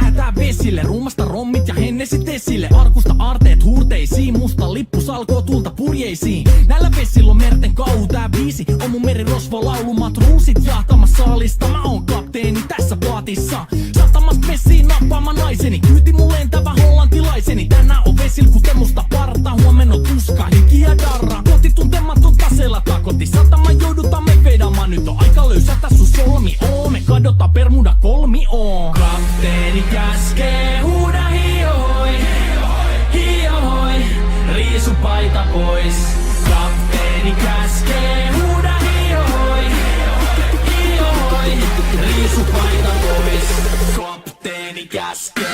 lähetään vesille. Ruumasta rommit ja hennesit esille. Arkusta aarteet huurteisiin, musta lippu salkoo tulta purjeisiin. Näillä vesillä on merten kauhu, tää biisi on mun merirosvo laulu. Matruusit jahtamassa saalista, mä oon kapteeni tässä paatissa. Satamasta messiin nappaama naiseni, kyyti mun lentävä hollantilaiseni. Tänään on vesil kuten musta parta, huomenna on tuska, hiki ja darra. Koti tuntematon taseella takoti, satama joudutaan me vedamaan. Nyt on aika löysätä sun solmi, me kadota Bermuda kolmioon. Kapteeni käskee, huuda hiohoi, hiohoi, riisu paita pois. Kapteeni käskee, huuda hiohoi, hiohoi, riisu paita pois. Kapteeni käskee.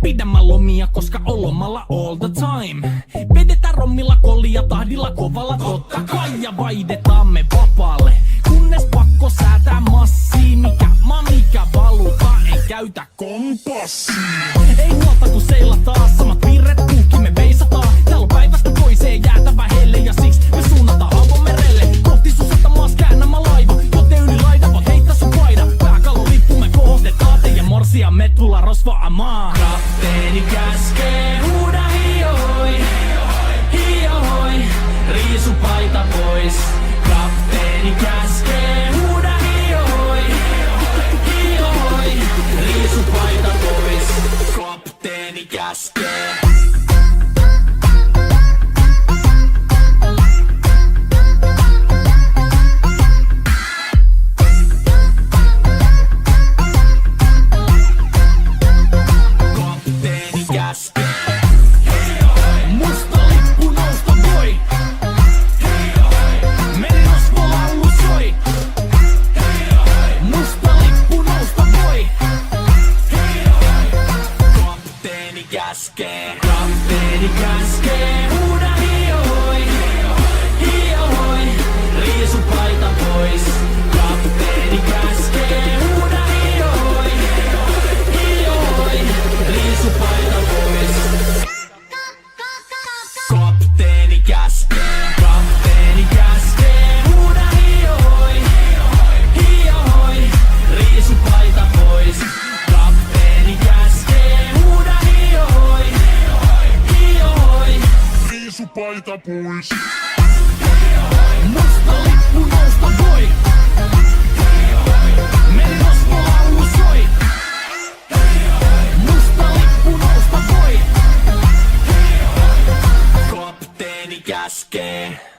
Pidämä lomia, koska on lomalla all the time. Vedetään rommilla kollia tahdilla kovalla totta kai. Ja vaihdetaan me vapaalle, kunnes pakko säätää massiin. Mikä valuta, ei käytä kompassia. Ei huolta kun seilataan, samat virret puhki me veisataan. Täällä on päivästä toiseen jäätävä helle, ja siksi me suunnataan avomerelle. Kohti sun satamaas käännämä laiva, joten yli laida voit heittää sun paida. Pääkalon lippu me kohotetaan, teidän morsia me tulla rosvaamaan. Kapteeni käskee, huuda hiohoi, hiohoi, riisu paita pois. Kapteeni käskee, huuda hiohoi, hiohoi, riisu paita pois. Kapteeni käskee. Musta lippu nousta voi. Merirosvo laulu soi. Musta lippu nousta voi. Kapteeni käskee. Kapteeni käskee. Huuda hiohoi, hiohoi, riisu paita pois. Kapteeni käskee. Huuda hiohoi, hiohoi, riisu paita pois. Kapteeni käskee. Kapteeni käskee. Huuda hiohoi, hiohoi, riisu paita pois. Kapteeni käskee. Huuda hiohoi, hiohoi, riisu paita pois. Musta lippu nousta voi. Merirosvo laulu soi. Musta lippu nousta voi. Kapteeni käskee.